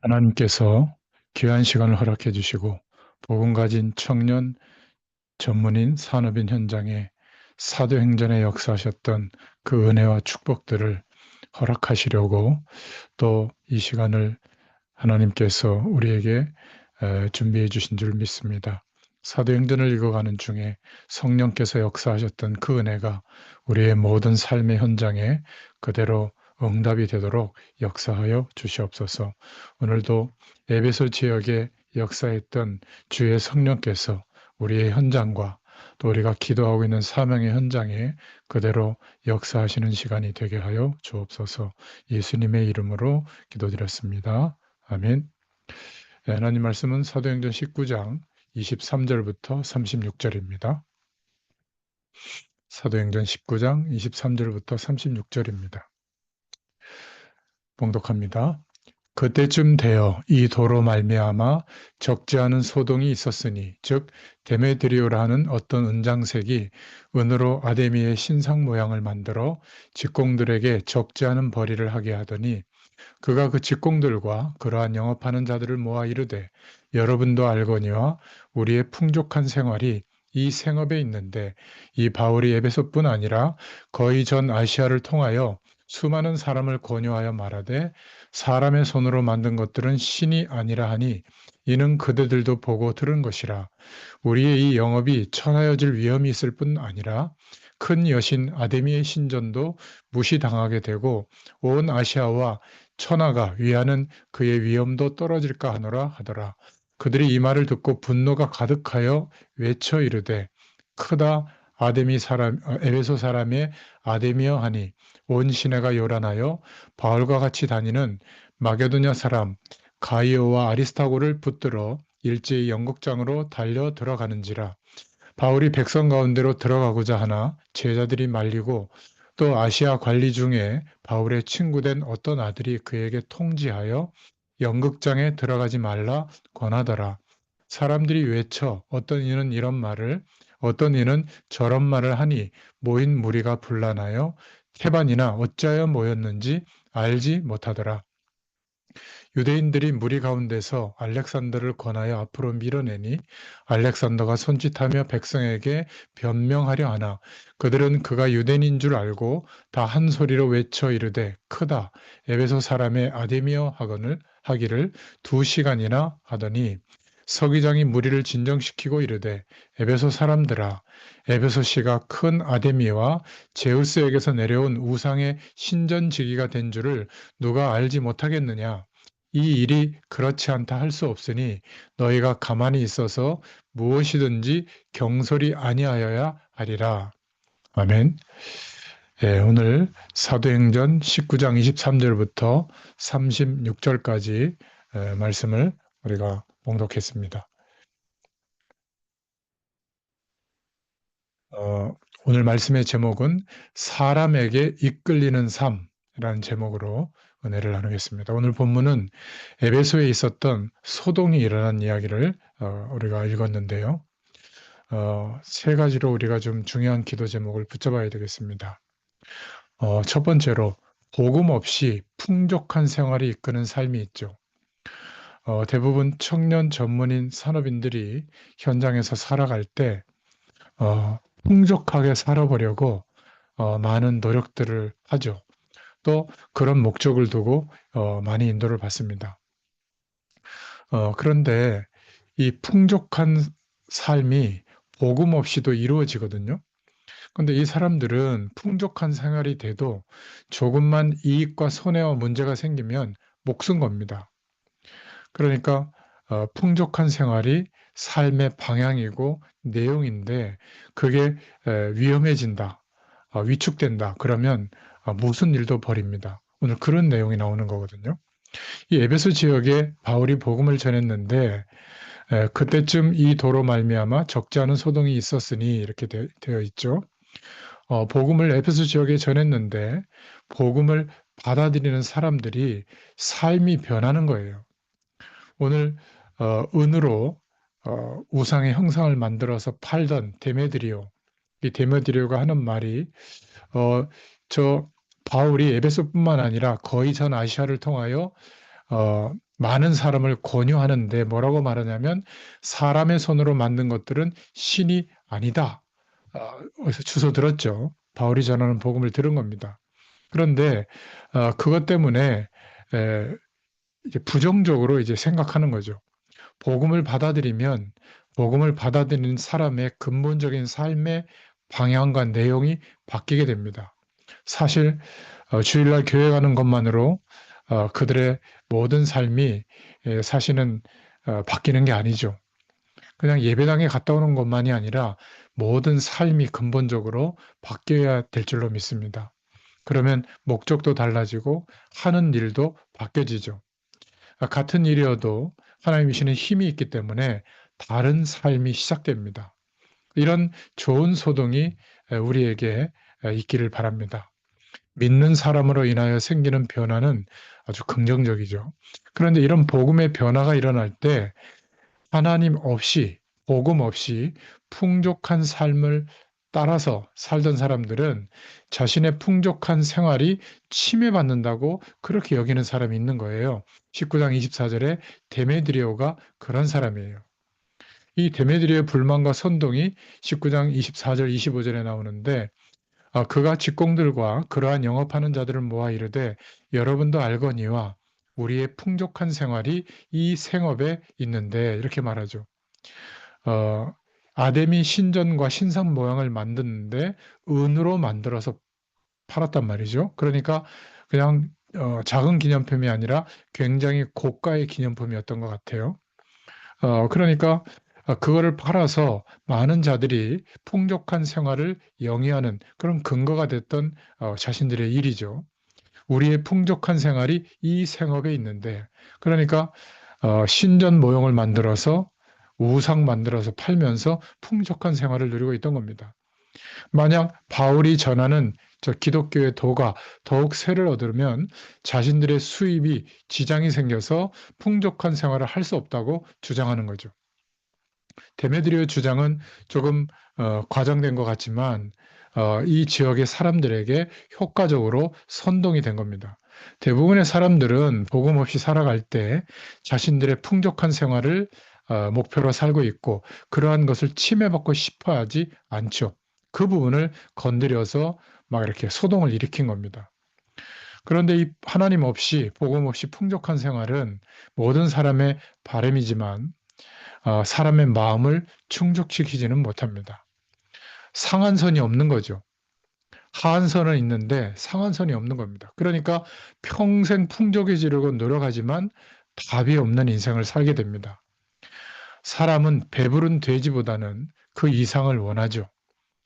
하나님께서 귀한 시간을 허락해 주시고 복음 가진 청년 전문인 산업인 현장에 사도행전에 역사하셨던 그 은혜와 축복들을 허락하시려고 또 이 시간을 하나님께서 우리에게 준비해 주신 줄 믿습니다. 사도행전을 읽어가는 중에 성령께서 역사하셨던 그 은혜가 우리의 모든 삶의 현장에 그대로 응답이 되도록 역사하여 주시옵소서. 오늘도 에베소 지역에 역사했던 주의 성령께서 우리의 현장과 또 우리가 기도하고 있는 사명의 현장에 그대로 역사하시는 시간이 되게 하여 주옵소서. 예수님의 이름으로 기도드렸습니다. 아멘. 네, 하나님 말씀은 사도행전 19장 23절부터 36절입니다. 사도행전 19장 23절부터 36절입니다. 봉독합니다. 그때쯤 되어 이 도로 말미암아 적지 않은 소동이 있었으니 즉 데메드리오라 하는 어떤 은장색이 은으로 아데미의 신상 모양을 만들어 직공들에게 적지 않은 벌이를 하게 하더니 그가 그 직공들과 그러한 영업하는 자들을 모아 이르되 여러분도 알거니와 우리의 풍족한 생활이 이 생업에 있는데 이 바울이 에베소뿐 아니라 거의 전 아시아를 통하여 수많은 사람을 권유하여 말하되 사람의 손으로 만든 것들은 신이 아니라 하니 이는 그대들도 보고 들은 것이라. 우리의 이 영업이 천하여질 위험이 있을 뿐 아니라 큰 여신 아데미의 신전도 무시당하게 되고 온 아시아와 천하가 위하는 그의 위엄도 떨어질까 하노라 하더라. 그들이 이 말을 듣고 분노가 가득하여 외쳐 이르되 크다 에베소 사람의 아데미여 하니 온 시내가 요란하여 바울과 같이 다니는 마게도냐 사람 가이오와 아리스타고를 붙들어 일제히 연극장으로 달려 들어가는지라. 바울이 백성 가운데로 들어가고자 하나 제자들이 말리고 또 아시아 관리 중에 바울의 친구된 어떤 아들이 그에게 통지하여 연극장에 들어가지 말라 권하더라. 사람들이 외쳐 어떤 이는 이런 말을 어떤 이는 저런 말을 하니 모인 무리가 분란하여 태반이나 어찌하여 모였는지 알지 못하더라. 유대인들이 무리 가운데서 알렉산더를 권하여 앞으로 밀어내니 알렉산더가 손짓하며 백성에게 변명하려 하나 그들은 그가 유대인인 줄 알고 다 한 소리로 외쳐 이르되 크다 에베소 사람의 아데미어 하기를 2시간이나 하더니 서기장이 무리를 진정시키고 이르되 에베소 사람들아 에베소시가 큰 아데미와 제우스에게서 내려온 우상의 신전지기가 된 줄을 누가 알지 못하겠느냐. 이 일이 그렇지 않다 할 수 없으니 너희가 가만히 있어서 무엇이든지 경솔이 아니하여야 하리라. 아멘. 예, 오늘 사도행전 19장 23절부터 36절까지 말씀을 우리가 봉독했습니다. 오늘 말씀의 제목은 사람에게 이끌리는 삶이라는 제목으로 은혜를 나누겠습니다. 오늘 본문은 에베소에 있었던 소동이 일어난 이야기를 우리가 읽었는데요. 세 가지로 우리가 좀 중요한 기도 제목을 붙잡아야 되겠습니다. 첫 번째로 복음 없이 풍족한 생활이 이끄는 삶이 있죠. 대부분 청년 전문인 산업인들이 현장에서 살아갈 때 풍족하게 살아보려고 많은 노력들을 하죠. 또 그런 목적을 두고 많이 인도를 받습니다. 그런데 이 풍족한 삶이 복음 없이도 이루어지거든요. 그런데 이 사람들은 풍족한 생활이 돼도 조금만 이익과 손해와 문제가 생기면 목숨 겁니다. 그러니까 풍족한 생활이 삶의 방향이고 내용인데 그게 위험해진다, 위축된다. 그러면 무슨 일도 벌입니다. 오늘 그런 내용이 나오는 거거든요. 이 에베소 지역에 바울이 복음을 전했는데 그때쯤 이 도로 말미암아 적지 않은 소동이 있었으니 이렇게 되어 있죠. 복음을 에베소 지역에 전했는데 복음을 받아들이는 사람들이 삶이 변하는 거예요. 오늘 은으로 우상의 형상을 만들어서 팔던 데메드리오, 이 데메드리오가 하는 말이 저 바울이 에베소뿐만 아니라 거의 전 아시아를 통하여 많은 사람을 권유하는데 뭐라고 말하냐면 사람의 손으로 만든 것들은 신이 아니다. 어디서 주워 들었죠. 바울이 전하는 복음을 들은 겁니다. 그런데 그것 때문에 에, 이제 부정적으로 이제 생각하는 거죠. 복음을 받아들이면 복음을 받아들이는 사람의 근본적인 삶의 방향과 내용이 바뀌게 됩니다. 사실 주일날 교회 가는 것만으로 그들의 모든 삶이 사실은 바뀌는 게 아니죠. 그냥 예배당에 갔다 오는 것만이 아니라 모든 삶이 근본적으로 바뀌어야 될 줄로 믿습니다. 그러면 목적도 달라지고 하는 일도 바뀌어지죠. 같은 일이어도 하나님이 주시는 힘이 있기 때문에 다른 삶이 시작됩니다. 이런 좋은 소동이 우리에게 있기를 바랍니다. 믿는 사람으로 인하여 생기는 변화는 아주 긍정적이죠. 그런데 이런 복음의 변화가 일어날 때 하나님 없이, 복음 없이 풍족한 삶을 따라서 살던 사람들은 자신의 풍족한 생활이 침해받는다고 그렇게 여기는 사람이 있는 거예요. 19장 24절에 데메드리오가 그런 사람이에요. 이 데메드리오의 불만과 선동이 19장 24절, 25절에 나오는데 그가 직공들과 그러한 영업하는 자들을 모아 이르되 여러분도 알거니와 우리의 풍족한 생활이 이 생업에 있는데 이렇게 말하죠. 어, 아데미 신전과 신상 모양을 만드는데 은으로 만들어서 팔았단 말이죠. 그러니까 그냥 작은 기념품이 아니라 굉장히 고가의 기념품이었던 것 같아요. 그러니까 그거를 팔아서 많은 자들이 풍족한 생활을 영위하는 그런 근거가 됐던 자신들의 일이죠. 우리의 풍족한 생활이 이 생업에 있는데, 그러니까 신전 모형을 만들어서 우상 만들어서 팔면서 풍족한 생활을 누리고 있던 겁니다. 만약 바울이 전하는 저 기독교의 도가 더욱 세를 얻으면 자신들의 수입이 지장이 생겨서 풍족한 생활을 할 수 없다고 주장하는 거죠. 데메드리오 주장은 조금 과장된 것 같지만 이 지역의 사람들에게 효과적으로 선동이 된 겁니다. 대부분의 사람들은 복음 없이 살아갈 때 자신들의 풍족한 생활을 목표로 살고 있고 그러한 것을 침해받고 싶어 하지 않죠. 그 부분을 건드려서 막 이렇게 소동을 일으킨 겁니다. 그런데 이 하나님 없이 복음 없이 풍족한 생활은 모든 사람의 바람이지만 사람의 마음을 충족시키지는 못합니다. 상한선이 없는 거죠. 하한선은 있는데 상한선이 없는 겁니다. 그러니까 평생 풍족해지려고 노력하지만 답이 없는 인생을 살게 됩니다. 사람은 배부른 돼지보다는 그 이상을 원하죠.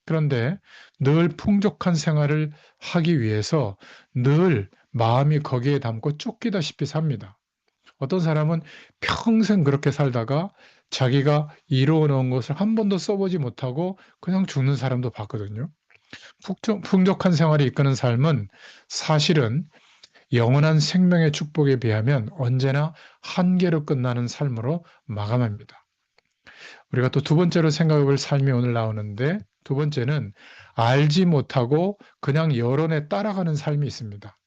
그런데 늘 풍족한 생활을 하기 위해서 늘 마음이 거기에 담고 쫓기다시피 삽니다. 어떤 사람은 평생 그렇게 살다가 자기가 이루어 놓은 것을 한 번도 써보지 못하고 그냥 죽는 사람도 봤거든요. 풍족한 생활이 이끄는 삶은 사실은 영원한 생명의 축복에 비하면 언제나 한계로 끝나는 삶으로 마감합니다. 우리가 또 두 번째로 생각해 볼 삶이 오늘 나오는데 두 번째는 알지 못하고 그냥 여론에 따라가는 삶이 있습니다.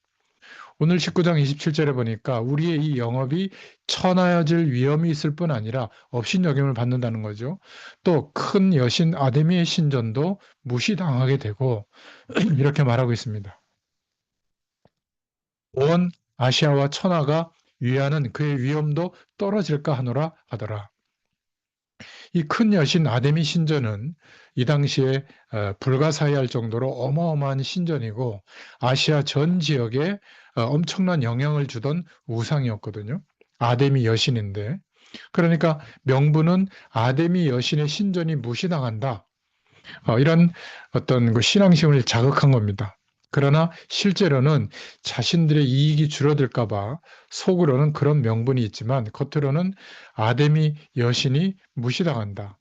오늘 19장 27절에 보니까 우리의 이 영업이 천하여질 위험이 있을 뿐 아니라 업신여김을 받는다는 거죠. 또 큰 여신 아데미의 신전도 무시당하게 되고 이렇게 말하고 있습니다. 온 아시아와 천하가 위하는 그의 위엄도 떨어질까 하노라 하더라. 이 큰 여신 아데미 신전은 이 당시에 불가사의할 정도로 어마어마한 신전이고 아시아 전 지역에 엄청난 영향을 주던 우상이었거든요. 아데미 여신인데. 그러니까 명분은 아데미 여신의 신전이 무시당한다. 이런 어떤 그 신앙심을 자극한 겁니다. 그러나 실제로는 자신들의 이익이 줄어들까 봐 속으로는 그런 명분이 있지만 겉으로는 아데미 여신이 무시당한다.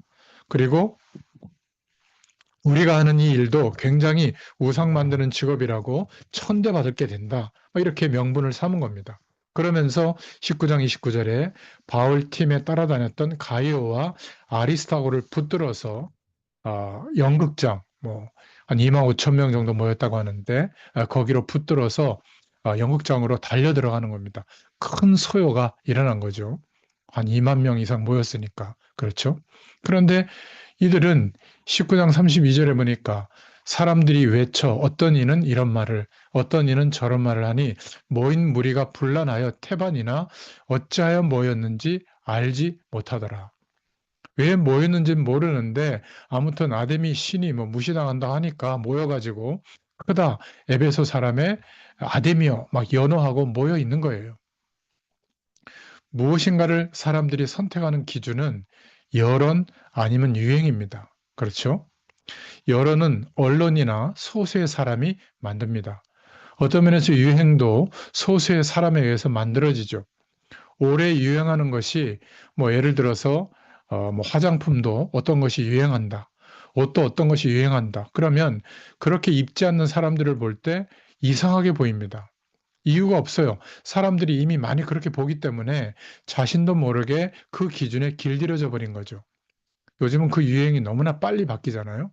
그리고 우리가 하는 이 일도 굉장히 우상 만드는 직업이라고 천대받을 게 된다. 이렇게 명분을 삼은 겁니다. 그러면서 19장 29절에 바울 팀에 따라다녔던 가이오와 아리스타고를 붙들어서 연극장 뭐 한 2만 5천 명 정도 모였다고 하는데 거기로 붙들어서 연극장으로 달려 들어가는 겁니다. 큰 소요가 일어난 거죠. 한 2만 명 이상 모였으니까. 그렇죠? 그런데 이들은 19장 32절에 보니까 사람들이 외쳐 어떤 이는 이런 말을 어떤 이는 저런 말을 하니 모인 무리가 분란하여 태반이나 어찌하여 모였는지 알지 못하더라. 왜 모였는지는 모르는데 아무튼 아데미 신이 뭐 무시당한다 하니까 모여가지고 크다 에베소 사람의 아데미여 막 연호하고 모여 있는 거예요. 무엇인가를 사람들이 선택하는 기준은 여론 아니면 유행입니다. 그렇죠? 여론은 언론이나 소수의 사람이 만듭니다. 어떤 면에서 유행도 소수의 사람에 의해서 만들어지죠. 오래 유행하는 것이 뭐 예를 들어서 뭐 화장품도 어떤 것이 유행한다. 옷도 어떤 것이 유행한다. 그러면 그렇게 입지 않는 사람들을 볼 때 이상하게 보입니다. 이유가 없어요. 사람들이 이미 많이 그렇게 보기 때문에 자신도 모르게 그 기준에 길들여져 버린 거죠. 요즘은 그 유행이 너무나 빨리 바뀌잖아요.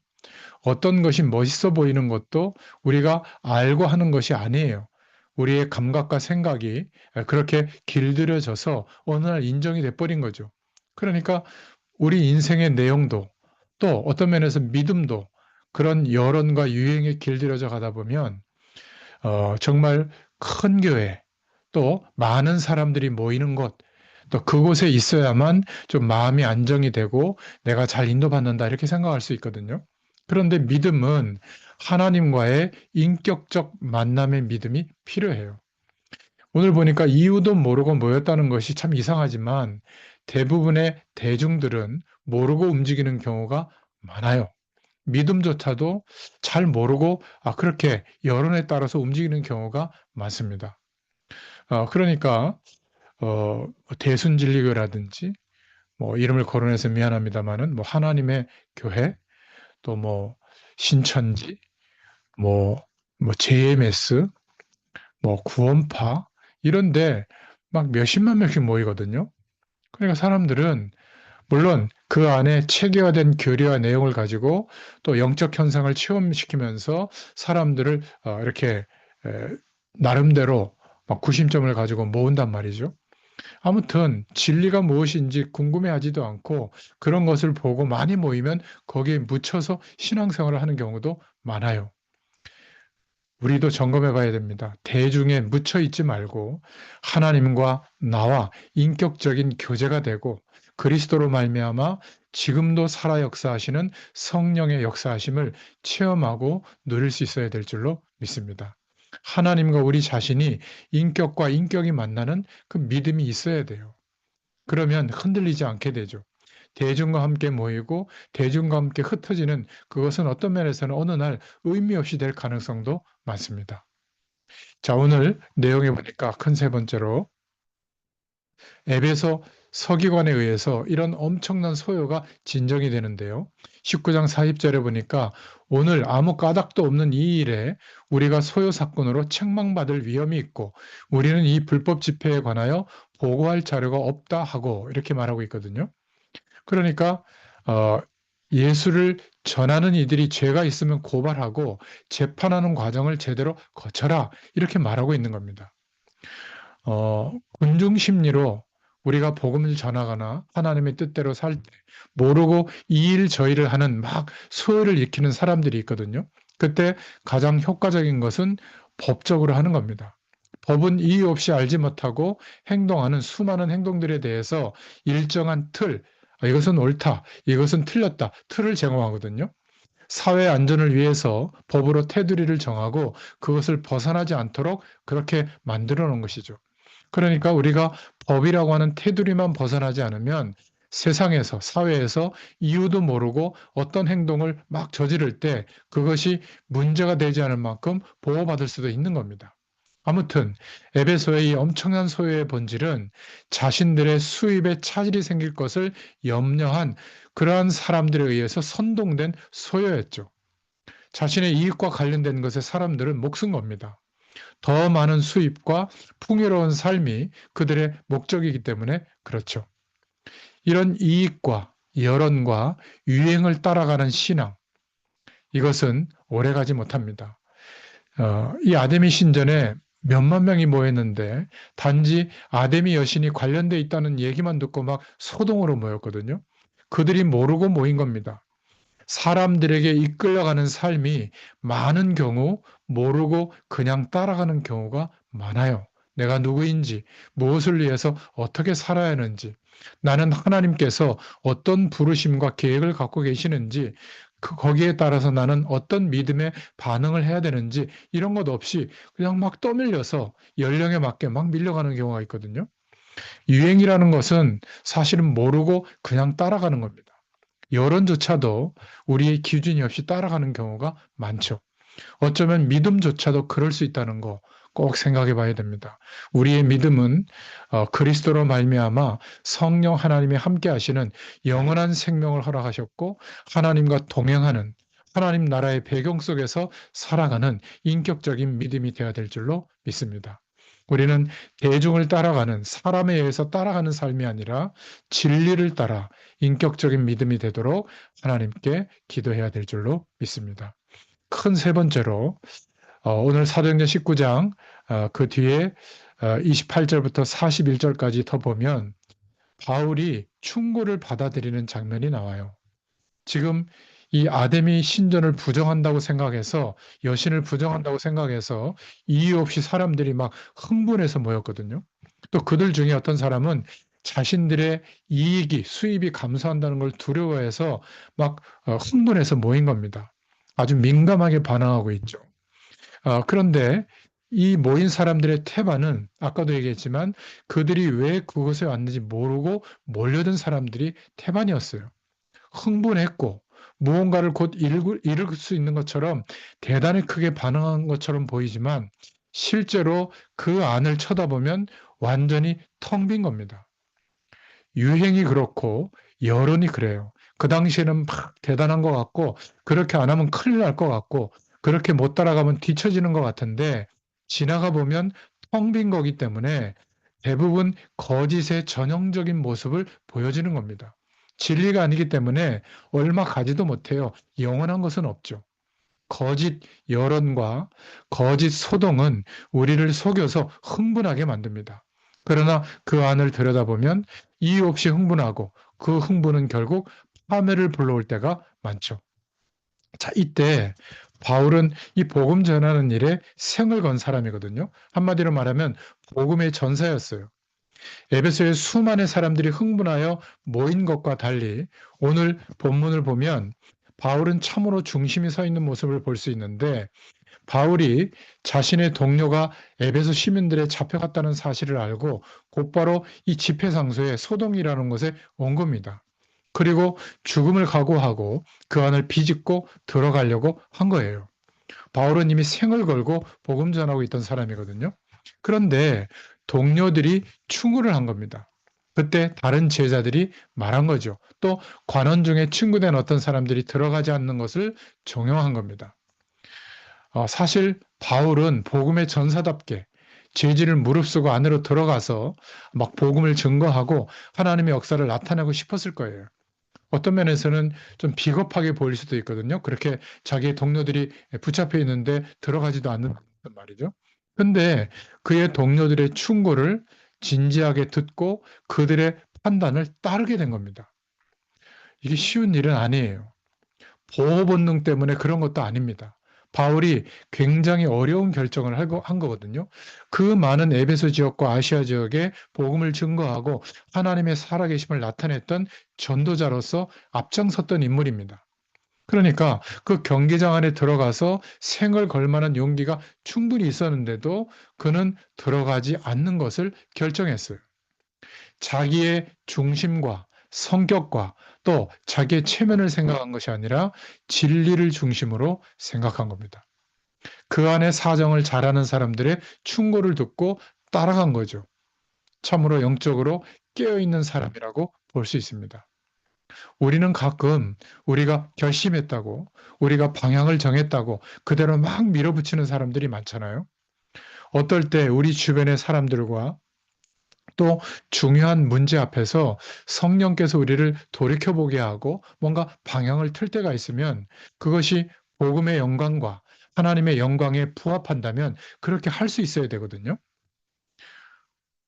어떤 것이 멋있어 보이는 것도 우리가 알고 하는 것이 아니에요. 우리의 감각과 생각이 그렇게 길들여져서 어느 날 인정이 돼버린 거죠. 그러니까 우리 인생의 내용도 또 어떤 면에서 믿음도 그런 여론과 유행에 길들여져 가다 보면 정말 큰 교회 또 많은 사람들이 모이는 곳 또 그곳에 있어야만 좀 마음이 안정이 되고 내가 잘 인도받는다 이렇게 생각할 수 있거든요. 그런데 믿음은 하나님과의 인격적 만남의 믿음이 필요해요. 오늘 보니까 이유도 모르고 모였다는 것이 참 이상하지만 대부분의 대중들은 모르고 움직이는 경우가 많아요. 믿음조차도 잘 모르고 그렇게 여론에 따라서 움직이는 경우가 많습니다. 그러니까 대순진리교라든지 뭐 이름을 거론해서 미안합니다만은 뭐 하나님의 교회 또 뭐 신천지 뭐 JMS 뭐 구원파 이런데 막 몇십만 명씩 모이거든요. 그러니까 사람들은 물론 그 안에 체계화된 교리와 내용을 가지고 또 영적 현상을 체험시키면서 사람들을 이렇게 에, 나름대로 막 구심점을 가지고 모은단 말이죠. 아무튼 진리가 무엇인지 궁금해하지도 않고 그런 것을 보고 많이 모이면 거기에 묻혀서 신앙생활을 하는 경우도 많아요. 우리도 점검해 봐야 됩니다. 대중에 묻혀 있지 말고 하나님과 나와 인격적인 교제가 되고 그리스도로 말미암아 지금도 살아 역사하시는 성령의 역사하심을 체험하고 누릴 수 있어야 될 줄로 믿습니다. 하나님과 우리 자신이 인격과 인격이 만나는 그 믿음이 있어야 돼요. 그러면 흔들리지 않게 되죠. 대중과 함께 모이고 대중과 함께 흩어지는 그것은 어떤 면에서는 어느 날 의미 없이 될 가능성도 많습니다. 자, 오늘 내용에 보니까 큰 세 번째로 에베소 서기관에 의해서 이런 엄청난 소요가 진정이 되는데요. 19장 40절에 보니까 오늘 아무 까닭도 없는 이 일에 우리가 소요 사건으로 책망받을 위험이 있고 우리는 이 불법 집회에 관하여 보고할 자료가 없다 하고 이렇게 말하고 있거든요. 그러니까 어, 예수를 전하는 이들이 죄가 있으면 고발하고 재판하는 과정을 제대로 거쳐라 이렇게 말하고 있는 겁니다. 군중 심리로 우리가 복음을 전하거나 하나님의 뜻대로 살 때 모르고 이 일 저 일을 하는 막 소요를 일으키는 사람들이 있거든요. 그때 가장 효과적인 것은 법적으로 하는 겁니다. 법은 이유 없이 알지 못하고 행동하는 수많은 행동들에 대해서 일정한 틀, 이것은 옳다, 이것은 틀렸다, 틀을 제공하거든요. 사회 안전을 위해서 법으로 테두리를 정하고 그것을 벗어나지 않도록 그렇게 만들어 놓은 것이죠. 그러니까 우리가 법이라고 하는 테두리만 벗어나지 않으면 세상에서, 사회에서 이유도 모르고 어떤 행동을 막 저지를 때 그것이 문제가 되지 않을 만큼 보호받을 수도 있는 겁니다. 아무튼 에베소의 이 엄청난 소유의 본질은 자신들의 수입에 차질이 생길 것을 염려한 그러한 사람들에 의해서 선동된 소유였죠. 자신의 이익과 관련된 것에 사람들은 목숨 겁니다. 더 많은 수입과 풍요로운 삶이 그들의 목적이기 때문에 그렇죠. 이런 이익과 여론과 유행을 따라가는 신앙, 이것은 오래가지 못합니다. 이 아데미 신전에 몇만 명이 모였는데 단지 아데미 여신이 관련돼 있다는 얘기만 듣고 막 소동으로 모였거든요. 그들이 모르고 모인 겁니다. 사람들에게 이끌려가는 삶이 많은 경우 모르고 그냥 따라가는 경우가 많아요. 내가 누구인지, 무엇을 위해서 어떻게 살아야 하는지, 나는 하나님께서 어떤 부르심과 계획을 갖고 계시는지, 거기에 따라서 나는 어떤 믿음의 반응을 해야 되는지 이런 것 없이 그냥 막 떠밀려서 연령에 맞게 막 밀려가는 경우가 있거든요. 유행이라는 것은 사실은 모르고 그냥 따라가는 겁니다. 여론조차도 우리의 기준이 없이 따라가는 경우가 많죠. 어쩌면 믿음조차도 그럴 수 있다는 거 꼭 생각해 봐야 됩니다. 우리의 믿음은 그리스도로 말미암아 성령 하나님이 함께 하시는 영원한 생명을 허락하셨고 하나님과 동행하는 하나님 나라의 배경 속에서 살아가는 인격적인 믿음이 되어야 될 줄로 믿습니다. 우리는 대중을 따라가는 사람에 의해서 따라가는 삶이 아니라 진리를 따라 인격적인 믿음이 되도록 하나님께 기도해야 될 줄로 믿습니다. 큰 세 번째로 오늘 사도행전 19장 그 뒤에 28절부터 41절까지 더 보면 바울이 충고를 받아들이는 장면이 나와요. 지금 이 아데미 신전을 부정한다고 생각해서 여신을 부정한다고 생각해서 이유 없이 사람들이 막 흥분해서 모였거든요. 또 그들 중에 어떤 사람은 자신들의 이익이 수입이 감소한다는 걸 두려워해서 막 흥분해서 모인 겁니다. 아주 민감하게 반응하고 있죠. 그런데 이 모인 사람들의 태반은 아까도 얘기했지만 그들이 왜 그곳에 왔는지 모르고 몰려든 사람들이 태반이었어요. 흥분했고 무언가를 곧 이룰 수 있는 것처럼 대단히 크게 반응한 것처럼 보이지만 실제로 그 안을 쳐다보면 완전히 텅 빈 겁니다. 유행이 그렇고 여론이 그래요. 그 당시에는 막 대단한 것 같고 그렇게 안 하면 큰일 날 것 같고 그렇게 못 따라가면 뒤처지는 것 같은데 지나가 보면 텅 빈 거기 때문에 대부분 거짓의 전형적인 모습을 보여지는 겁니다. 진리가 아니기 때문에 얼마 가지도 못해요. 영원한 것은 없죠. 거짓 여론과 거짓 소동은 우리를 속여서 흥분하게 만듭니다. 그러나 그 안을 들여다보면 이유 없이 흥분하고 그 흥분은 결국 파멸을 불러올 때가 많죠. 자, 이때 바울은 이 복음 전하는 일에 생을 건 사람이거든요. 한마디로 말하면 복음의 전사였어요. 에베소의 수많은 사람들이 흥분하여 모인 것과 달리 오늘 본문을 보면 바울은 참으로 중심이 서 있는 모습을 볼 수 있는데 바울이 자신의 동료가 에베소 시민들에 잡혀갔다는 사실을 알고 곧바로 이 집회 장소에 소동이라는 곳에 온 겁니다. 그리고 죽음을 각오하고 그 안을 비집고 들어가려고 한 거예요. 바울은 이미 생을 걸고 복음 전하고 있던 사람이거든요. 그런데 동료들이 충고를 한 겁니다. 그때 다른 제자들이 말한 거죠. 또 관원 중에 친구된 어떤 사람들이 들어가지 않는 것을 종용한 겁니다. 사실 바울은 복음의 전사답게 죄질을 무릅쓰고 안으로 들어가서 막 복음을 증거하고 하나님의 역사를 나타내고 싶었을 거예요. 어떤 면에서는 좀 비겁하게 보일 수도 있거든요. 그렇게 자기의 동료들이 붙잡혀 있는데 들어가지도 않는 말이죠. 근데 그의 동료들의 충고를 진지하게 듣고 그들의 판단을 따르게 된 겁니다. 이게 쉬운 일은 아니에요. 보호 본능 때문에 그런 것도 아닙니다. 바울이 굉장히 어려운 결정을 한 거거든요. 그 많은 에베소 지역과 아시아 지역에 복음을 증거하고 하나님의 살아계심을 나타냈던 전도자로서 앞장섰던 인물입니다. 그러니까 그 경기장 안에 들어가서 생을 걸 만한 용기가 충분히 있었는데도 그는 들어가지 않는 것을 결정했어요. 자기의 중심과 성격과 또 자기의 체면을 생각한 것이 아니라 진리를 중심으로 생각한 겁니다. 그 안에 사정을 잘 아는 사람들의 충고를 듣고 따라간 거죠. 참으로 영적으로 깨어있는 사람이라고 볼 수 있습니다. 우리는 가끔 우리가 결심했다고, 우리가 방향을 정했다고 그대로 막 밀어붙이는 사람들이 많잖아요. 어떨 때 우리 주변의 사람들과 또 중요한 문제 앞에서 성령께서 우리를 돌이켜보게 하고 뭔가 방향을 틀 때가 있으면 그것이 복음의 영광과 하나님의 영광에 부합한다면 그렇게 할 수 있어야 되거든요.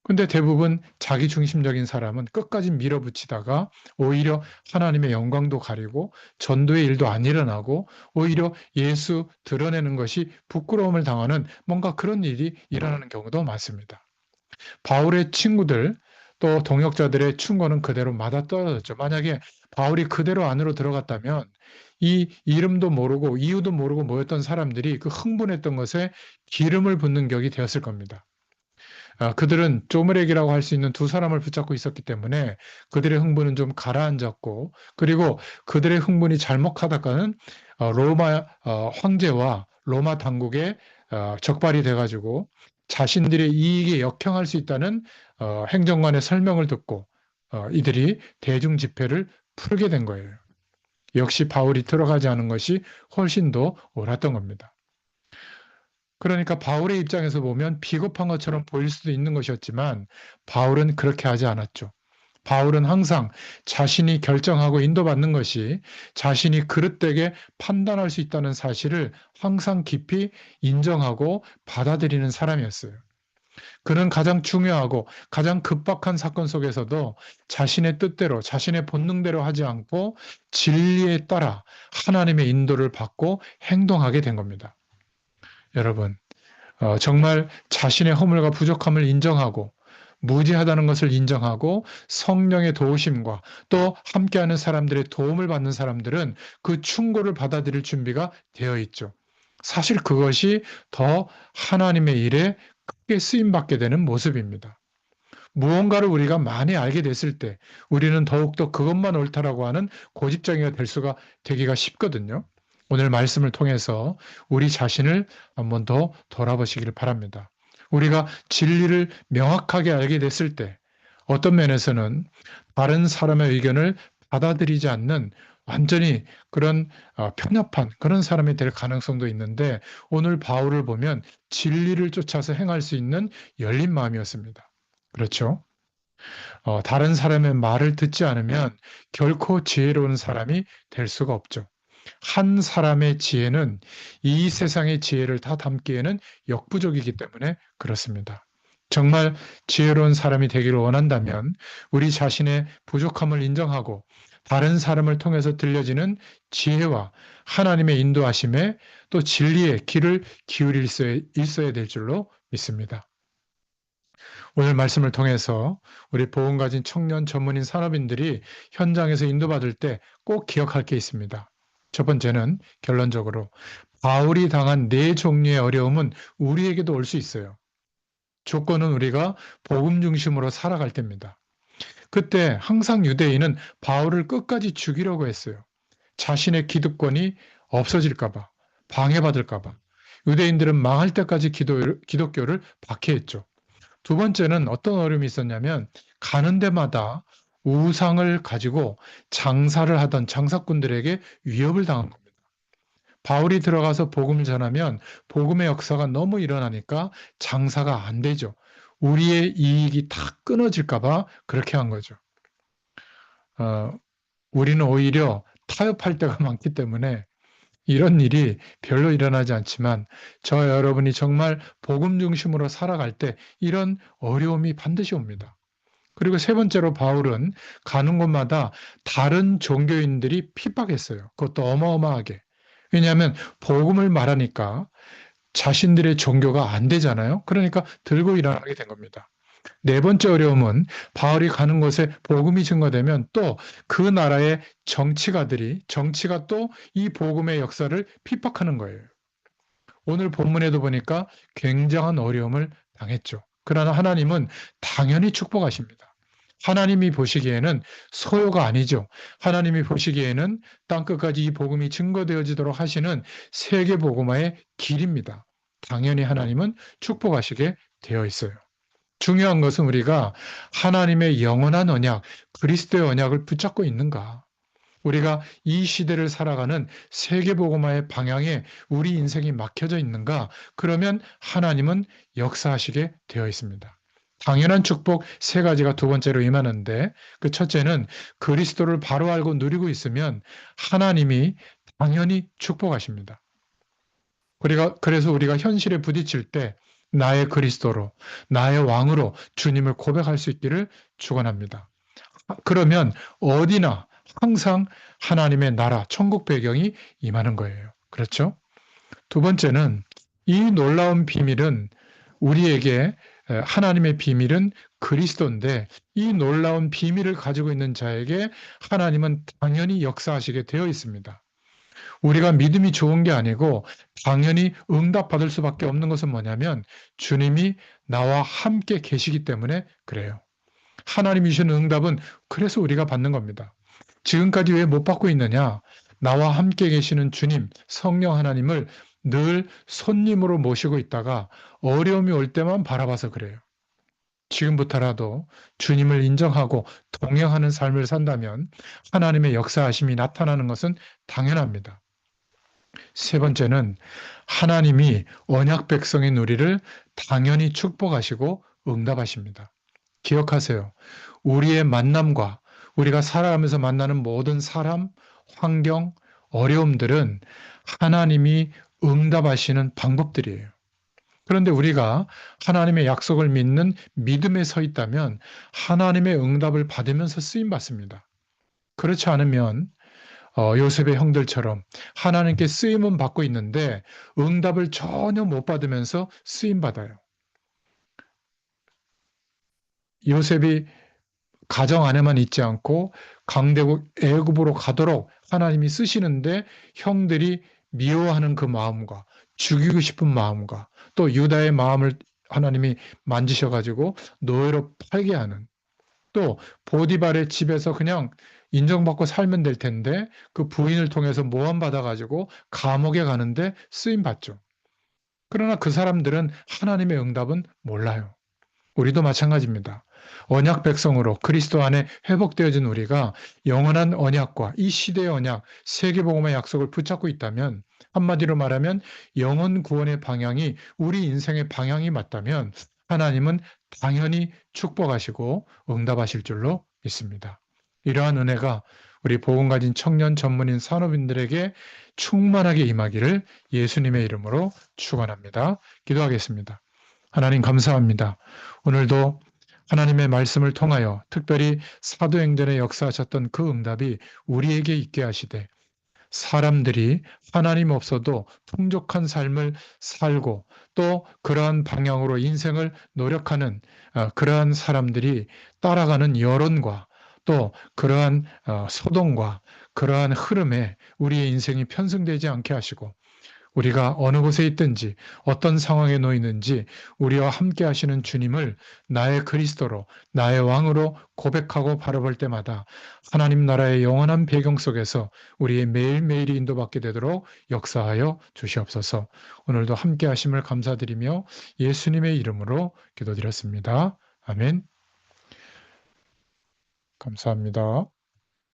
근데 대부분 자기 중심적인 사람은 끝까지 밀어붙이다가 오히려 하나님의 영광도 가리고 전도의 일도 안 일어나고 오히려 예수 드러내는 것이 부끄러움을 당하는 뭔가 그런 일이 일어나는 경우도 많습니다. 바울의 친구들 또 동역자들의 충고는 그대로 맞아떨어졌죠. 만약에 바울이 그대로 안으로 들어갔다면 이 이름도 모르고 이유도 모르고 모였던 사람들이 그 흥분했던 것에 기름을 붓는 격이 되었을 겁니다. 그들은 쪼무레기라고 할 수 있는 두 사람을 붙잡고 있었기 때문에 그들의 흥분은 좀 가라앉았고, 그리고 그들의 흥분이 잘못하다가는 로마 황제와 로마 당국에 적발이 돼 가지고 자신들의 이익에 역행할 수 있다는 행정관의 설명을 듣고 이들이 대중 집회를 풀게 된 거예요. 역시 바울이 들어가지 않은 것이 훨씬 더 옳았던 겁니다. 그러니까 바울의 입장에서 보면 비겁한 것처럼 보일 수도 있는 것이었지만 바울은 그렇게 하지 않았죠. 바울은 항상 자신이 결정하고 인도받는 것이 자신이 그릇되게 판단할 수 있다는 사실을 항상 깊이 인정하고 받아들이는 사람이었어요. 그는 가장 중요하고 가장 급박한 사건 속에서도 자신의 뜻대로, 자신의 본능대로 하지 않고 진리에 따라 하나님의 인도를 받고 행동하게 된 겁니다. 여러분, 정말 자신의 허물과 부족함을 인정하고 무지하다는 것을 인정하고 성령의 도우심과 또 함께하는 사람들의 도움을 받는 사람들은 그 충고를 받아들일 준비가 되어 있죠. 사실 그것이 더 하나님의 일에 크게 쓰임받게 되는 모습입니다. 무언가를 우리가 많이 알게 됐을 때 우리는 더욱더 그것만 옳다라고 하는 고집장이가 되기가 쉽거든요. 오늘 말씀을 통해서 우리 자신을 한번 더 돌아보시기를 바랍니다. 우리가 진리를 명확하게 알게 됐을 때 어떤 면에서는 다른 사람의 의견을 받아들이지 않는 완전히 그런 편협한 그런 사람이 될 가능성도 있는데 오늘 바울을 보면 진리를 쫓아서 행할 수 있는 열린 마음이었습니다. 그렇죠? 다른 사람의 말을 듣지 않으면 결코 지혜로운 사람이 될 수가 없죠. 한 사람의 지혜는 이 세상의 지혜를 다 담기에는 역부족이기 때문에 그렇습니다. 정말 지혜로운 사람이 되기를 원한다면 우리 자신의 부족함을 인정하고 다른 사람을 통해서 들려지는 지혜와 하나님의 인도하심에 또 진리의 귀를 기울일 있어야 될 줄로 믿습니다. 오늘 말씀을 통해서 우리 보험 가진 청년 전문인 산업인들이 현장에서 인도받을 때 꼭 기억할 게 있습니다. 첫 번째는 결론적으로 바울이 당한 네 종류의 어려움은 우리에게도 올 수 있어요. 조건은 우리가 복음 중심으로 살아갈 때입니다. 그때 항상 유대인은 바울을 끝까지 죽이려고 했어요. 자신의 기득권이 없어질까 봐, 방해받을까 봐. 유대인들은 망할 때까지 기독교를 박해했죠. 두 번째는 어떤 어려움이 있었냐면 가는 데마다 우상을 가지고 장사를 하던 장사꾼들에게 위협을 당한 겁니다. 바울이 들어가서 복음을 전하면 복음의 역사가 너무 일어나니까 장사가 안 되죠. 우리의 이익이 다 끊어질까 봐 그렇게 한 거죠. 어, 우리는 오히려 타협할 때가 많기 때문에 이런 일이 별로 일어나지 않지만 저 여러분이 정말 복음 중심으로 살아갈 때 이런 어려움이 반드시 옵니다. 그리고 세 번째로 바울은 가는 곳마다 다른 종교인들이 핍박했어요. 그것도 어마어마하게. 왜냐하면 복음을 말하니까 자신들의 종교가 안 되잖아요. 그러니까 들고 일어나게 된 겁니다. 네 번째 어려움은 바울이 가는 곳에 복음이 증거되면 또 그 나라의 정치가 또 이 복음의 역사를 핍박하는 거예요. 오늘 본문에도 보니까 굉장한 어려움을 당했죠. 그러나 하나님은 당연히 축복하십니다. 하나님이 보시기에는 소요가 아니죠. 하나님이 보시기에는 땅끝까지 이 복음이 증거되어지도록 하시는 세계 복음화의 길입니다. 당연히 하나님은 축복하시게 되어 있어요. 중요한 것은 우리가 하나님의 영원한 언약, 그리스도의 언약을 붙잡고 있는가? 우리가 이 시대를 살아가는 세계복음화의 방향에 우리 인생이 막혀져 있는가? 그러면 하나님은 역사하시게 되어 있습니다. 당연한 축복 세 가지가 두 번째로 임하는데 그 첫째는 그리스도를 바로 알고 누리고 있으면 하나님이 당연히 축복하십니다. 그래서 우리가 현실에 부딪힐 때 나의 그리스도로, 나의 왕으로 주님을 고백할 수 있기를 축원합니다. 그러면 어디나 항상 하나님의 나라, 천국 배경이 임하는 거예요. 그렇죠? 두 번째는 이 놀라운 비밀은 우리에게 하나님의 비밀은 그리스도인데 이 놀라운 비밀을 가지고 있는 자에게 하나님은 당연히 역사하시게 되어 있습니다. 우리가 믿음이 좋은 게 아니고 당연히 응답받을 수밖에 없는 것은 뭐냐면 주님이 나와 함께 계시기 때문에 그래요. 하나님이 주시는 응답은 그래서 우리가 받는 겁니다. 지금까지 왜 못 받고 있느냐? 나와 함께 계시는 주님, 성령 하나님을 늘 손님으로 모시고 있다가 어려움이 올 때만 바라봐서 그래요. 지금부터라도 주님을 인정하고 동행하는 삶을 산다면 하나님의 역사하심이 나타나는 것은 당연합니다. 세 번째는 하나님이 언약 백성인 우리를 당연히 축복하시고 응답하십니다. 기억하세요. 우리의 만남과 우리가 살아가면서 만나는 모든 사람, 환경, 어려움들은 하나님이 응답하시는 방법들이에요. 그런데 우리가 하나님의 약속을 믿는 믿음에 서 있다면 하나님의 응답을 받으면서 쓰임 받습니다. 그렇지 않으면 요셉의 형들처럼 하나님께 쓰임은 받고 있는데 응답을 전혀 못 받으면서 쓰임 받아요. 요셉이 가정 안에만 있지 않고 강대국 애굽으로 가도록 하나님이 쓰시는데 형들이 미워하는 그 마음과 죽이고 싶은 마음과 또 유다의 마음을 하나님이 만지셔가지고 노예로 팔게 하는 또 보디발의 집에서 그냥 인정받고 살면 될 텐데 그 부인을 통해서 모함받아가지고 감옥에 가는데 쓰임받죠. 그러나 그 사람들은 하나님의 응답은 몰라요. 우리도 마찬가지입니다. 언약 백성으로 그리스도 안에 회복되어진 우리가 영원한 언약과 이 시대의 언약, 세계복음의 약속을 붙잡고 있다면 한마디로 말하면 영원 구원의 방향이 우리 인생의 방향이 맞다면 하나님은 당연히 축복하시고 응답하실 줄로 믿습니다. 이러한 은혜가 우리 복음 가진 청년 전문인 산업인들에게 충만하게 임하기를 예수님의 이름으로 축원합니다. 기도하겠습니다. 하나님 감사합니다. 오늘도 하나님의 말씀을 통하여 특별히 사도행전에 역사하셨던 그 응답이 우리에게 있게 하시되 사람들이 하나님 없어도 풍족한 삶을 살고 또 그러한 방향으로 인생을 노력하는 그러한 사람들이 따라가는 여론과 또 그러한 소동과 그러한 흐름에 우리의 인생이 편승되지 않게 하시고 우리가 어느 곳에 있든지 어떤 상황에 놓이는지 우리와 함께 하시는 주님을 나의 그리스도로 나의 왕으로 고백하고 바라볼 때마다 하나님 나라의 영원한 배경 속에서 우리의 매일매일이 인도받게 되도록 역사하여 주시옵소서. 오늘도 함께 하심을 감사드리며 예수님의 이름으로 기도드렸습니다. 아멘. 감사합니다.